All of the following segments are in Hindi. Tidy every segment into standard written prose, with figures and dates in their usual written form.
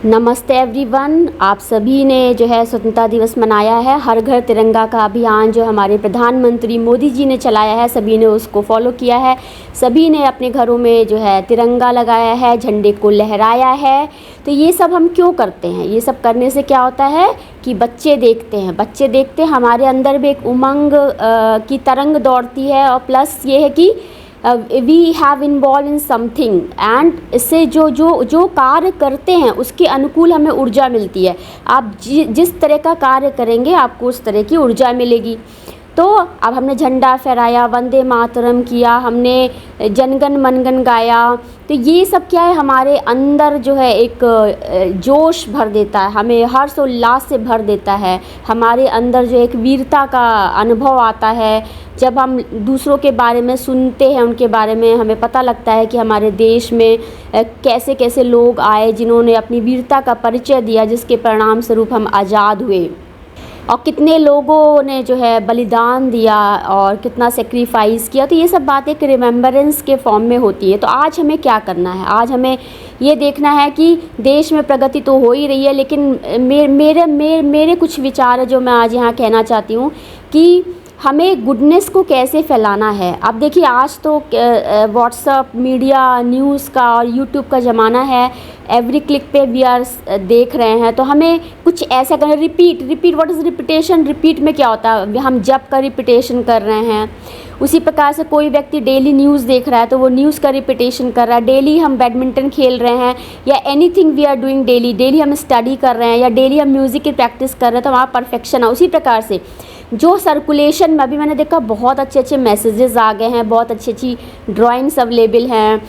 नमस्ते एवरीवन। आप सभी ने जो है स्वतंत्रता दिवस मनाया है। हर घर तिरंगा का अभियान जो हमारे प्रधानमंत्री मोदी जी ने चलाया है, सभी ने उसको फॉलो किया है। सभी ने अपने घरों में जो है तिरंगा लगाया है, झंडे को लहराया है। तो ये सब हम क्यों करते हैं? ये सब करने से क्या होता है कि बच्चे देखते हैं हमारे अंदर भी एक उमंग की तरंग दौड़ती है। और प्लस ये है कि we have involve in something and इससे जो कार्य करते हैं उसके अनुकूल हमें ऊर्जा मिलती है। आप जिस तरह का कार्य करेंगे आपको उस तरह की ऊर्जा मिलेगी। तो अब हमने झंडा फहराया, वंदे मातरम किया, हमने जनगण मनगण गाया। तो ये सब क्या है, हमारे अंदर जो है एक जोश भर देता है, हमें हर्ष उल्लास से भर देता है। हमारे अंदर जो एक वीरता का अनुभव आता है। जब हम दूसरों के बारे में सुनते हैं, उनके बारे में हमें पता लगता है कि हमारे देश में कैसे कैसे लोग आए जिन्होंने अपनी वीरता का परिचय दिया, जिसके परिणाम स्वरूप हम आज़ाद हुए। और कितने लोगों ने जो है बलिदान दिया और कितना सेक्रीफाइस किया। तो ये सब बातें एक रिमेम्बरेंस के फॉर्म में होती है। तो आज हमें क्या करना है? आज हमें ये देखना है कि देश में प्रगति तो हो ही रही है, लेकिन मेरे कुछ विचार है जो मैं आज यहाँ कहना चाहती हूँ कि हमें गुडनेस को कैसे फैलाना है। अब देखिए, आज तो व्हाट्सअप, मीडिया, न्यूज़ का और यूट्यूब का ज़माना है। एवरी क्लिक पे वी आर देख रहे हैं। तो हमें कुछ ऐसा करना, repeat. What is repetition? Repeat में क्या होता है, हम जब का रिपीटेशन कर रहे हैं। उसी प्रकार से कोई व्यक्ति डेली न्यूज़ देख रहा है तो वो न्यूज़ का रिपीटेशन कर रहा है। डेली हम बैडमिंटन खेल रहे हैं या anything we are doing daily हम स्टडी कर रहे हैं या डेली हम म्यूज़िक की प्रैक्टिस कर रहे हैं, तो वहाँ परफेक्शन है। उसी प्रकार से जो सर्कुलेशन में अभी मैंने देखा, बहुत अच्छे मैसेजेस आ गए हैं, बहुत अच्छी ड्राइंग्स अवेलेबल हैं।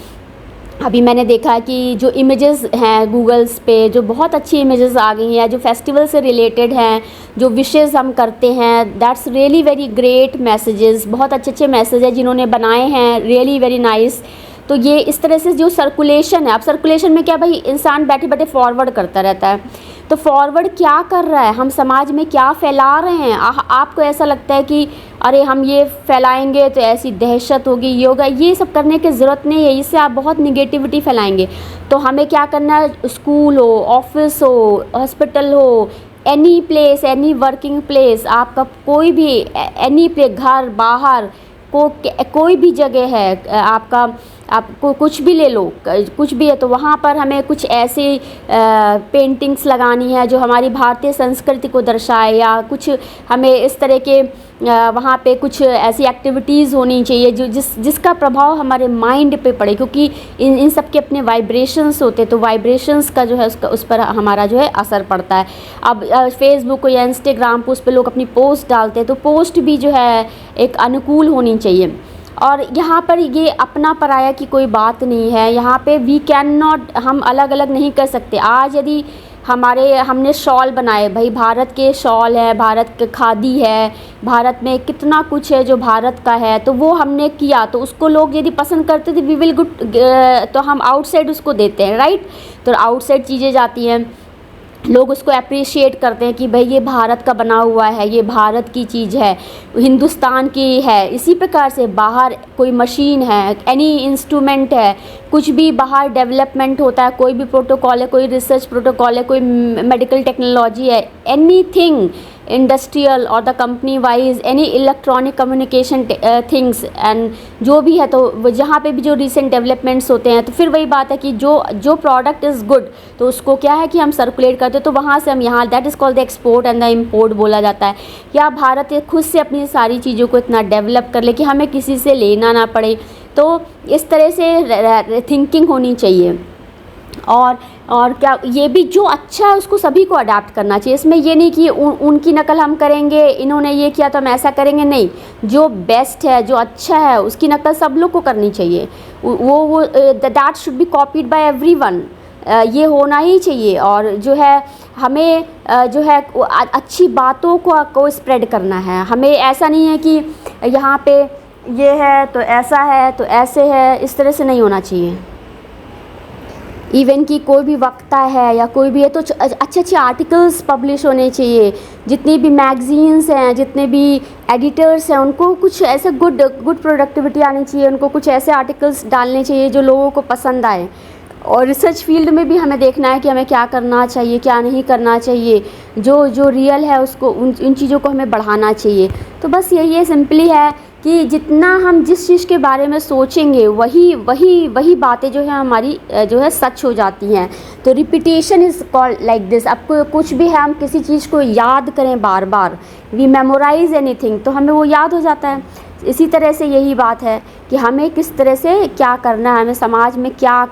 अभी मैंने देखा कि जो इमेजेस हैं गूगल्स पे, जो बहुत अच्छी इमेजेस आ गई हैं, जो फेस्टिवल से रिलेटेड हैं, जो विशेज़ हम करते हैं, that's really very great messages. बहुत अच्छे मैसेज हैं जिन्होंने बनाए हैं, रियली वेरी नाइस। तो ये इस तरह से जो सर्कुलेशन है, अब सर्कुलेशन में क्या भाई, इंसान बैठे बैठे फॉरवर्ड करता रहता है। तो फॉरवर्ड क्या कर रहा है, हम समाज में क्या फैला रहे हैं? आपको ऐसा लगता है कि अरे हम ये फैलाएंगे तो ऐसी दहशत होगी, ये होगा। ये सब करने की ज़रूरत नहीं है, इससे आप बहुत निगेटिविटी फैलाएंगे। तो हमें क्या करना है, स्कूल हो, ऑफिस हो, हॉस्पिटल हो, any place, any working place, आपका कोई भी एनी प्लेस, घर बाहर कोई भी जगह है आपका, आपको कुछ भी ले लो, कुछ भी है, तो वहाँ पर हमें कुछ ऐसे पेंटिंग्स लगानी है जो हमारी भारतीय संस्कृति को दर्शाए, या कुछ हमें इस तरह के वहाँ पे कुछ ऐसी एक्टिविटीज़ होनी चाहिए जो जिसका प्रभाव हमारे माइंड पे पड़े, क्योंकि इन सब के अपने वाइब्रेशंस होते हैं। तो वाइब्रेशंस का जो है उस पर हमारा जो है असर पड़ता है। अब फेसबुक या इंस्टाग्राम पर उस पर लोग अपनी पोस्ट डालते हैं, तो पोस्ट भी जो है एक अनुकूल होनी चाहिए। और यहाँ पर ये अपना पराया की कोई बात नहीं है। यहाँ पे वी कैन नॉट, हम अलग अलग नहीं कर सकते। आज यदि हमने शॉल बनाए, भाई भारत के शॉल है, भारत के खादी है, भारत में कितना कुछ है जो भारत का है, तो वो हमने किया, तो उसको लोग यदि पसंद करते थे वी विल गुड, तो हम आउटसाइड उसको देते हैं, राइट। तो आउटसाइड चीज़ें जाती हैं, लोग उसको अप्रिशिएट करते हैं कि भाई ये भारत का बना हुआ है, ये भारत की चीज़ है, हिंदुस्तान की है। इसी प्रकार से बाहर कोई मशीन है, एनी इंस्ट्रूमेंट है, कुछ भी बाहर डेवलपमेंट होता है, कोई भी प्रोटोकॉल है, कोई रिसर्च प्रोटोकॉल है, कोई मेडिकल टेक्नोलॉजी है, एनीथिंग इंडस्ट्रियल और the company wise, any electronic communication things and जो भी है, तो जहाँ पे भी जो रिसेंट डेवलपमेंट्स होते हैं, तो फिर वही बात है कि जो प्रोडक्ट इज़ गुड, तो उसको क्या है कि हम सर्कुलेट करते हैं, तो वहाँ से हम यहाँ, that is called the export and the import बोला जाता है। या भारत खुद से अपनी सारी चीज़ों को इतना डेवलप कर ले कि हमें किसी से लेना ना पड़े। तो इस तरह से थिंकिंग होनी चाहिए। और क्या, ये भी जो अच्छा है उसको सभी को अडाप्ट करना चाहिए। इसमें ये नहीं कि उनकी नकल हम करेंगे, इन्होंने ये किया तो हम ऐसा करेंगे, नहीं। जो बेस्ट है, जो अच्छा है, उसकी नकल सब लोग को करनी चाहिए। वो that should be copied by everyone. ये होना ही चाहिए। और जो है हमें जो है अच्छी बातों को स्प्रेड करना है। हमें ऐसा नहीं है कि यहाँ पे ये है तो ऐसा है तो ऐसे है, इस तरह से नहीं होना चाहिए। इवन कि कोई भी वक्ता है या कोई भी है तो अच्छे आर्टिकल्स पब्लिश होने चाहिए। जितनी भी मैगज़ीन्स हैं, जितने भी एडिटर्स हैं, उनको कुछ ऐसे गुड प्रोडक्टिविटी आनी चाहिए, उनको कुछ ऐसे आर्टिकल्स डालने चाहिए जो लोगों को पसंद आए। और रिसर्च फील्ड में भी हमें देखना है कि हमें क्या करना चाहिए, क्या नहीं करना चाहिए, जो जो रियल है उसको उन चीज़ों को हमें बढ़ाना चाहिए। तो बस यही है, सिंपली है कि जितना हम जिस चीज़ के बारे में सोचेंगे वही बातें जो है हमारी जो है सच हो जाती हैं। तो repetition is called like this. अब कुछ भी है, हम किसी चीज़ को याद करें बार बार, वी मेमोराइज़ एनीथिंग, तो हमें वो याद हो जाता है। इसी तरह से यही बात है कि हमें किस तरह से क्या करना है, हमें समाज में क्या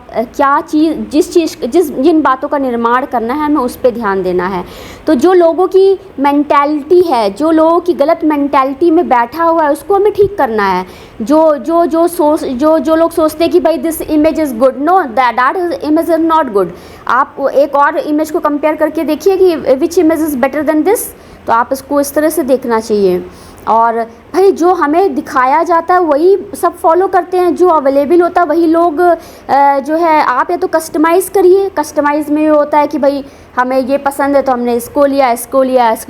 जिन बातों का निर्माण करना है, हमें उस पे ध्यान देना है। तो जो लोगों की मेंटालिटी है, जो लोगों की गलत मेंटालिटी में बैठा हुआ है, उसको हमें ठीक करना है। जो लोग सोचते हैं कि भाई this image is good, no, that image is not good. आप एक और इमेज को कंपेयर करके देखिए कि which image is better than this, तो आप इसको इस तरह से देखना चाहिए। और भाई जो हमें दिखाया जाता है वही सब फॉलो करते हैं, जो अवेलेबल होता है वही लोग जो है। आप या तो कस्टमाइज़ करिए, कस्टमाइज़ में ये होता है कि भाई हमें ये पसंद है तो हमने इसको लिया,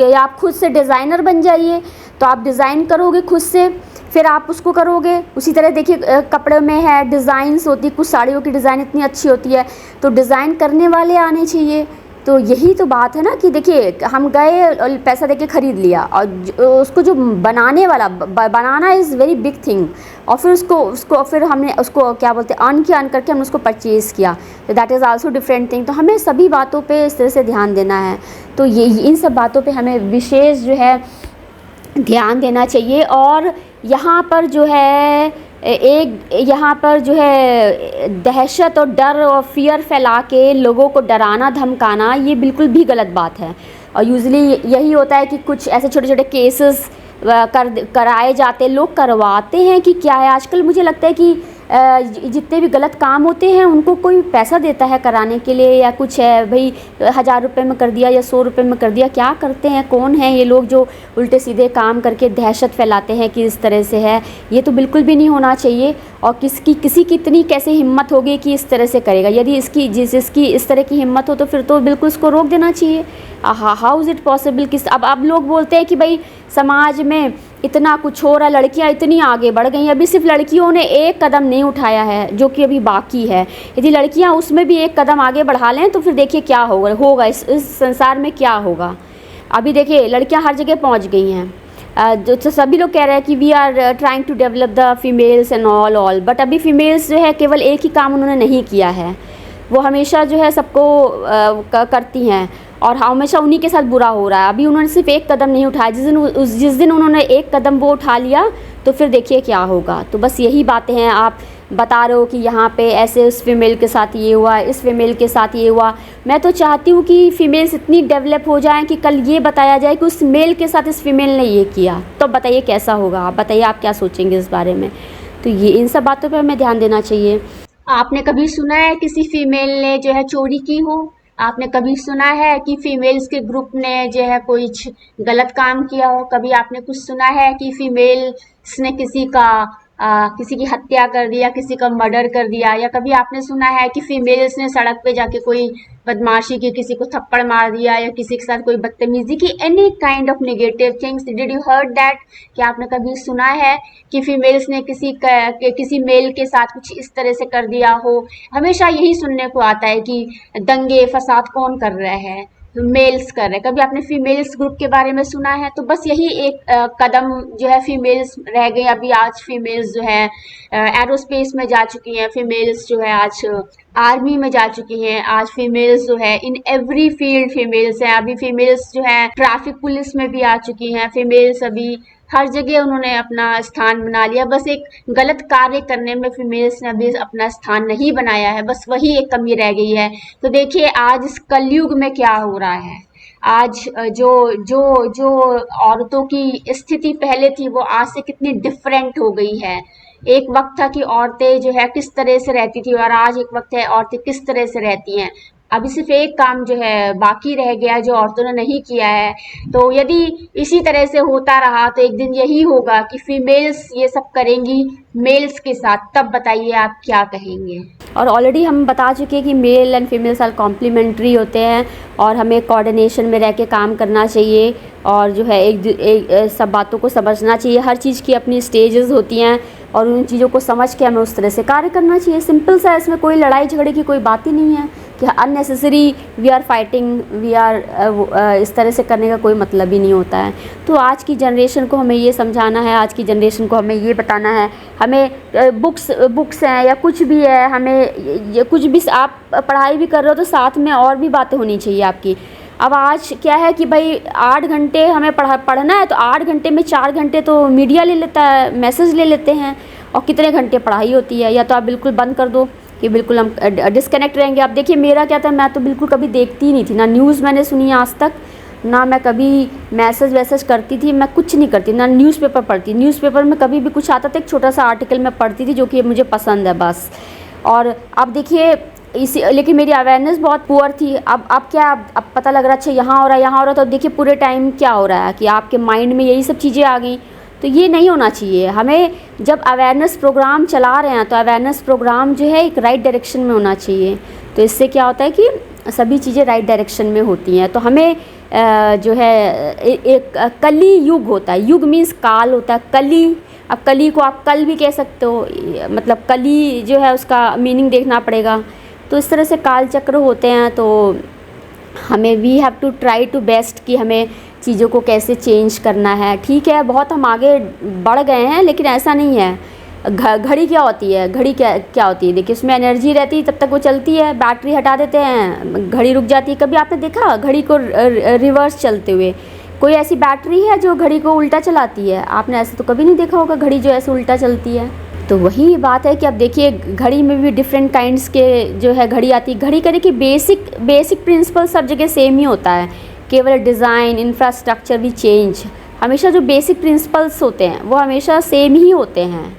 या आप खुद से डिज़ाइनर बन जाइए, तो आप डिज़ाइन करोगे खुद से, फिर आप उसको करोगे। उसी तरह देखिए कपड़े में है, डिज़ाइंस होती, कुछ साड़ियों की डिज़ाइन इतनी अच्छी होती है, तो डिज़ाइन करने वाले आने चाहिए। तो यही तो बात है ना कि देखिए हम गए और पैसा देके ख़रीद लिया, और उसको जो बनाने वाला बनाना इज़ वेरी बिग थिंग, और फिर उसको फिर हमने उसको क्या बोलते हैं, अर्न करके हमने उसको परचेज़ किया, तो that is also different thing. तो हमें सभी बातों पे इस तरह से ध्यान देना है। तो ये इन सब बातों पे हमें विशेष जो है ध्यान देना चाहिए। और यहाँ पर जो है यहाँ पर जो है दहशत और डर और फियर फैला के लोगों को डराना धमकाना, ये बिल्कुल भी गलत बात है। और यूजुअली यही होता है कि कुछ ऐसे छोटे छोटे केसेस कराए जाते हैं, लोग करवाते हैं कि क्या है, आजकल मुझे लगता है कि जितने भी गलत काम होते हैं उनको कोई पैसा देता है कराने के लिए, या कुछ है भाई 1000 रुपये में कर दिया या 100 रुपये में कर दिया। क्या करते हैं, कौन है ये लोग जो उल्टे सीधे काम करके दहशत फैलाते हैं कि इस तरह से है, ये तो बिल्कुल भी नहीं होना चाहिए। और किसी की इतनी कैसे हिम्मत होगी कि इस तरह से करेगा। यदि जिसकी इस तरह की हिम्मत हो तो फिर तो बिल्कुल उसको रोक देना चाहिए। How is it possible. अब लोग बोलते हैं कि भाई समाज में इतना कुछ हो रहा है, लड़कियां इतनी आगे बढ़ गई हैं, अभी सिर्फ लड़कियों ने एक कदम नहीं उठाया है जो कि अभी बाकी है। यदि लड़कियां उसमें भी एक कदम आगे बढ़ा लें तो फिर देखिए क्या होगा इस संसार में क्या होगा। अभी देखिए लड़कियां हर जगह पहुंच गई हैं। जो सभी लोग कह रहे हैं कि we are trying to develop the females and all, but अभी फीमेल्स जो है केवल एक ही काम उन्होंने नहीं किया है, वो हमेशा जो है सबको करती हैं और हमेशा उन्हीं के साथ बुरा हो रहा है। अभी उन्होंने सिर्फ एक कदम नहीं उठाया, जिस दिन उन्होंने एक कदम वो उठा लिया तो फिर देखिए क्या होगा। तो बस यही बातें हैं, आप बता रहे हो कि यहाँ पे ऐसे उस फीमेल के साथ ये हुआ, इस फीमेल के साथ ये हुआ। मैं तो चाहती हूँ कि फ़ीमेल्स इतनी डेवलप हो जाएं कि कल ये बताया जाए कि उस मेल के साथ इस फीमेल ने ये किया, तो बताइए कैसा होगा। आप बताइए, आप क्या सोचेंगे इस बारे में। तो ये इन सब बातों पर हमें ध्यान देना चाहिए। आपने कभी सुना है किसी फीमेल ने जो है चोरी की हो? आपने कभी सुना है कि फीमेल्स के ग्रुप ने जो है कुछ गलत काम किया हो? कभी आपने कुछ सुना है कि फीमेल्स ने किसी की हत्या कर दिया, किसी का मर्डर कर दिया? या कभी आपने सुना है कि फीमेल्स ने सड़क पे जाके कोई बदमाशी की, किसी को थप्पड़ मार दिया, या किसी के साथ कोई बदतमीजी की, any kind of negative things? Did you heard that? क्या आपने कभी सुना है कि फीमेल्स ने किसी मेल के साथ कुछ इस तरह से कर दिया हो? हमेशा यही सुनने को आता है कि दंगे फसाद कौन कर रहा है, मेल्स कर रहे हैं। कभी आपने फीमेल्स ग्रुप के बारे में सुना है? तो बस यही एक कदम जो है, फीमेल्स रह गई। अभी आज फीमेल्स जो है एरोस्पेस में जा चुकी हैं, फीमेल्स जो है आज आर्मी में जा चुकी हैं, आज फीमेल्स जो है इन एवरी फील्ड फीमेल्स हैं। अभी फीमेल्स जो है ट्रैफिक पुलिस में भी आ चुकी हैं। फीमेल्स अभी हर जगह उन्होंने अपना स्थान बना लिया। बस एक गलत कार्य करने में फीमेल्स ने अभी अपना स्थान नहीं बनाया है, बस वही एक कमी रह गई है। तो देखिए आज इस कलयुग में क्या हो रहा है। आज जो जो जो औरतों की स्थिति पहले थी वो आज से कितनी डिफरेंट हो गई है। एक वक्त था कि औरतें जो है किस तरह से रहती थी, और आज एक वक्त है औरतें किस तरह से रहती हैं। अभी सिर्फ एक काम जो है बाकी रह गया जो औरतों ने नहीं किया है। तो यदि इसी तरह से होता रहा तो एक दिन यही होगा कि फीमेल्स ये सब करेंगी मेल्स के साथ। तब बताइए आप क्या कहेंगे। और ऑलरेडी हम बता चुके हैं कि male and female cell complementary होते हैं और हमें कोऑर्डिनेशन में रह के काम करना चाहिए, और जो है एक सब बातों को समझना चाहिए। हर चीज़ की अपनी स्टेजेस होती हैं, और उन चीज़ों को समझ के हमें उस तरह से कार्य करना चाहिए। सिंपल सा, इसमें कोई लड़ाई झगड़े की कोई बात ही नहीं है कि unnecessary we are fighting, we are इस तरह से करने का कोई मतलब ही नहीं होता है। तो आज की जनरेशन को हमें ये समझाना है, आज की जनरेशन को हमें ये बताना है, हमें बुक्स हैं या कुछ भी है, हमें ये कुछ भी, आप पढ़ाई भी कर रहे हो तो साथ में और भी बातें होनी चाहिए आपकी। अब आज क्या है कि भाई 8 घंटे हमें पढ़ना है तो 8 घंटे में 4 घंटे तो मीडिया ले लेता है, मैसेज ले लेते हैं, और कितने घंटे पढ़ाई होती है। या तो आप बिल्कुल बंद कर दो कि बिल्कुल हम डिस्कनेक्ट रहेंगे। अब देखिए मेरा क्या था, मैं तो बिल्कुल कभी देखती ही नहीं थी, ना न्यूज़ मैंने सुनी आज तक, ना मैं कभी मैसेज वैसेज करती थी, मैं कुछ नहीं करती, ना न्यूज़पेपर पढ़ती। न्यूज़पेपर में कभी भी कुछ आता था एक छोटा सा आर्टिकल मैं पढ़ती थी जो कि मुझे पसंद है बस। और अब देखिए लेकिन मेरी अवेयरनेस बहुत पुअर थी। अब क्या, अब पता लग रहा है अच्छा यहाँ हो रहा है, यहाँ हो रहा है, तो देखिए पूरे टाइम क्या हो रहा है कि आपके माइंड में यही सब चीज़ें आ गई। तो ये नहीं होना चाहिए। हमें जब अवेयरनेस प्रोग्राम चला रहे हैं तो अवेयरनेस प्रोग्राम जो है एक राइट डायरेक्शन में होना चाहिए। तो इससे क्या होता है कि सभी चीज़ें राइट डायरेक्शन में होती हैं। तो हमें जो है एक कली युग होता है, युग मीन्स काल होता है, कली। अब कली को आप कल भी कह सकते हो, मतलब कली जो है उसका मीनिंग देखना पड़ेगा। तो इस तरह से काल चक्र होते हैं। तो हमें we have to try to best कि हमें चीज़ों को कैसे चेंज करना है। ठीक है, बहुत हम आगे बढ़ गए हैं, लेकिन ऐसा नहीं है। घड़ी क्या होती है, घड़ी क्या होती है, देखिए उसमें एनर्जी रहती है तब तक वो चलती है, बैटरी हटा देते हैं घड़ी रुक जाती है। कभी आपने देखा घड़ी को रिवर्स चलते हुए? कोई ऐसी बैटरी है जो घड़ी को उल्टा चलाती है? आपने ऐसे तो कभी नहीं देखा होगा घड़ी जो ऐसे उल्टा चलती है। तो वही बात है कि अब देखिए घड़ी में भी डिफरेंट काइंड्स के जो है घड़ी आती है। घड़ी का देखिए बेसिक प्रिंसिपल सब जगह सेम ही होता है, केवल डिज़ाइन इंफ्रास्ट्रक्चर भी चेंज। हमेशा जो बेसिक प्रिंसिपल्स होते हैं वो हमेशा सेम ही होते हैं।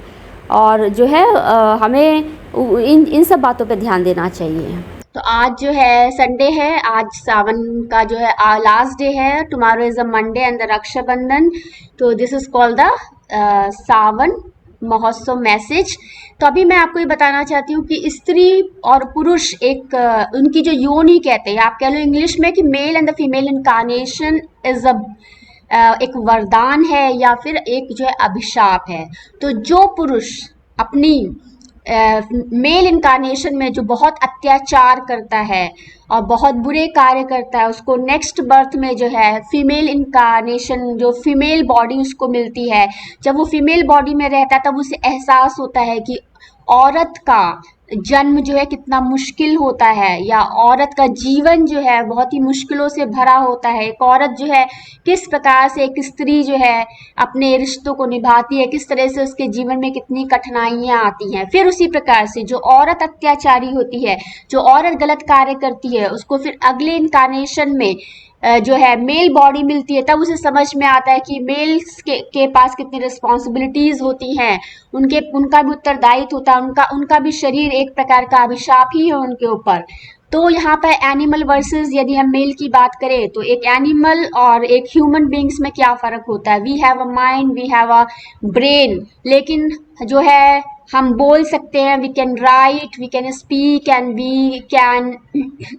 और जो है हमें इन सब बातों पे ध्यान देना चाहिए। तो आज जो है संडे है, आज सावन का जो है लास्ट डे है। Tomorrow is a Monday and the Raksha Bandhan. तो this is called the Sawan Mahotsav message. तो अभी मैं आपको ये बताना चाहती हूँ कि स्त्री और पुरुष एक उनकी जो योनि कहते हैं, आप कह लो इंग्लिश में कि male and the female incarnation is a एक वरदान है या फिर एक जो है अभिशाप है। तो जो पुरुष अपनी मेल इनकारनेशन में जो बहुत अत्याचार करता है और बहुत बुरे कार्य करता है, उसको नेक्स्ट बर्थ में जो है फीमेल इनकारनेशन, जो फीमेल बॉडी उसको मिलती है। जब वो फीमेल बॉडी में रहता है तब उसे एहसास होता है कि औरत का जन्म जो है कितना मुश्किल होता है, या औरत का जीवन जो है बहुत ही मुश्किलों से भरा होता है। एक औरत जो है किस प्रकार से एक स्त्री जो है अपने रिश्तों को निभाती है, किस तरह से उसके जीवन में कितनी कठिनाइयां आती हैं। फिर उसी प्रकार से जो औरत अत्याचारी होती है, जो औरत गलत कार्य करती है, उसको फिर अगले इनकारनेशन में जो है मेल बॉडी मिलती है। तब उसे समझ में आता है कि मेल्स के पास कितनी रिस्पॉन्सिबिलिटीज होती हैं, उनका भी उत्तरदायित्व होता है, उनका भी शरीर एक प्रकार का अभिशाप ही है उनके ऊपर। तो यहाँ पर एनिमल वर्सेस, यदि हम मेल की बात करें तो एक एनिमल और एक ह्यूमन बींग्स में क्या फर्क होता है। We have a mind, we have a brain, लेकिन जो है हम बोल सकते हैं, we can write, we can speak and we can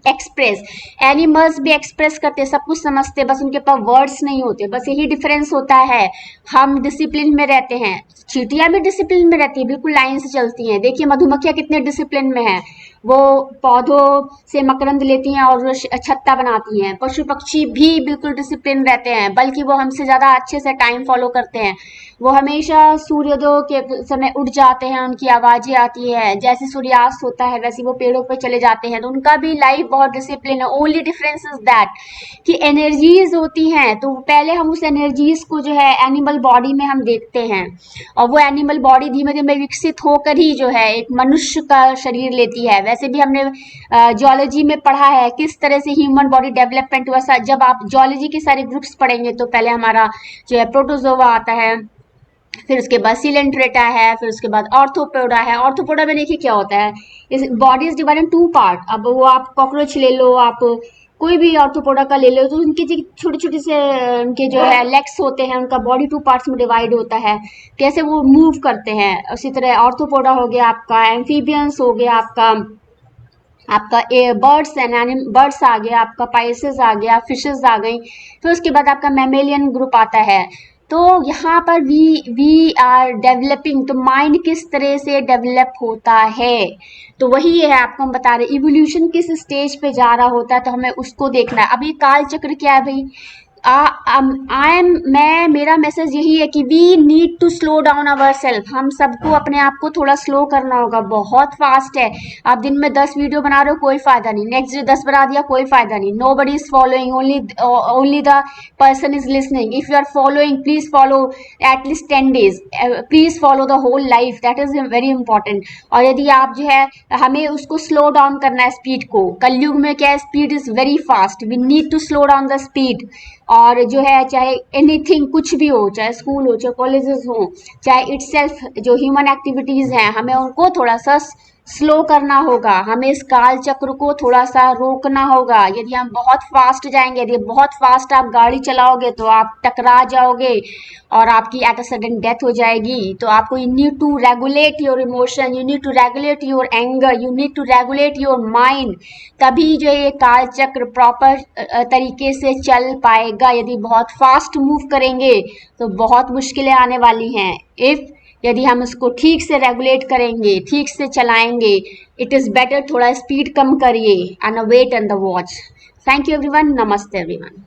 express. Animals भी एक्सप्रेस करते, सब कुछ समझते, बस उनके पास वर्ड्स नहीं होते। बस यही डिफरेंस होता है। हम डिसिप्लिन में रहते हैं, चींटियां भी डिसिप्लिन में रहती है, बिल्कुल लाइन से चलती हैं। देखिए मधुमक्खियां कितने डिसिप्लिन में हैं, वो पौधों से मकरंद लेती हैं और छत्ता बनाती हैं। पशु पक्षी भी बिल्कुल डिसिप्लिन रहते हैं, बल्कि वो हमसे ज़्यादा अच्छे से टाइम फॉलो करते हैं। वो हमेशा सूर्योदय के समय उठ जाते हैं, उनकी आवाज़ें आती है, जैसे सूर्यास्त होता है वैसे वो पेड़ों पर चले जाते हैं। तो उनका भी लाइफ बहुत डिसिप्लिन है। ओनली डिफरेंस इज दैट कि एनर्जीज होती हैं, तो पहले हम उस एनर्जीज को जो है एनिमल बॉडी में हम देखते हैं, और वो एनिमल बॉडी धीमे धीमे विकसित होकर ही जो है एक मनुष्य का शरीर लेती है। वैसे भी हमने जियोलॉजी में पढ़ा है किस तरह से ह्यूमन बॉडी डेवलपमेंट हुआ। जब आप जियोलॉजी के सारे ग्रुप्स पढ़ेंगे तो पहले हमारा जो है प्रोटोजोआ आता है, फिर उसके बाद सिलेंट्रेटा है, फिर उसके बाद ऑर्थोपोडा है। ऑर्थोपोडा में देखिए क्या होता है, इस body is divided in 2 part. अब वो आप कॉकरोच ले लो, आप कोई भी ऑर्थोपोडा का ले लो, तो उनके जो छोटे छोटे से उनके जो है लेग्स होते हैं, उनका बॉडी 2 पार्ट्स में डिवाइड होता है, कैसे वो मूव करते हैं। उसी तरह ऑर्थोपोडा हो गया आपका, एम्फीबियंस हो गया आपका बर्ड्स एंड बर्ड्स आ गया, आपका पाइसेस आ गया, फिशेस आ गई। फिर उसके बाद आपका मैमेलियन ग्रुप आता है। तो यहाँ पर वी आर डेवलपिंग, तो माइंड किस तरह से डेवलप होता है, तो वही है आपको हम बता रहे इवोल्यूशन किस स्टेज पे जा रहा होता है, तो हमें उसको देखना है। अभी काल चक्र क्या है भाई, मेरा मैसेज यही है कि we need to slow down our self, हम सबको अपने आप को थोड़ा स्लो करना होगा। बहुत फास्ट है, आप दिन में 10 वीडियो बना रहे हो कोई फायदा नहीं, नेक्स्ट डे 10 बना दिया कोई फायदा नहीं, nobody is following, only the person is listening. If you are following please follow at least 10 days, please follow the whole life, that is very important. और यदि आप जो है हमें उसको स्लो डाउन करना है स्पीड को, कलयुग में क्या है speed is very fast, we need to slow down the speed. और जो है चाहे एनीथिंग कुछ भी हो, चाहे स्कूल हो, चाहे कॉलेजेस हो, चाहे इटसेल्फ जो ह्यूमन एक्टिविटीज हैं, हमें उनको थोड़ा सा स्लो करना होगा, हमें इस काल चक्र को थोड़ा सा रोकना होगा। यदि हम बहुत फास्ट जाएंगे, यदि बहुत फास्ट आप गाड़ी चलाओगे तो आप टकरा जाओगे और आपकी एट अ सडन डेथ हो जाएगी। तो आपको you need to regulate your emotion, you need to regulate your anger, you need to regulate your mind, तभी जो ये काल चक्र प्रॉपर तरीके से चल पाएगा। यदि बहुत फास्ट मूव करेंगे तो बहुत मुश्किलें आने वाली हैं। यदि हम इसको ठीक से रेगुलेट करेंगे, ठीक से चलाएंगे, इट इज़ बेटर थोड़ा स्पीड कम करिए and wait and the watch. Thank you everyone, नमस्ते एवरीवन।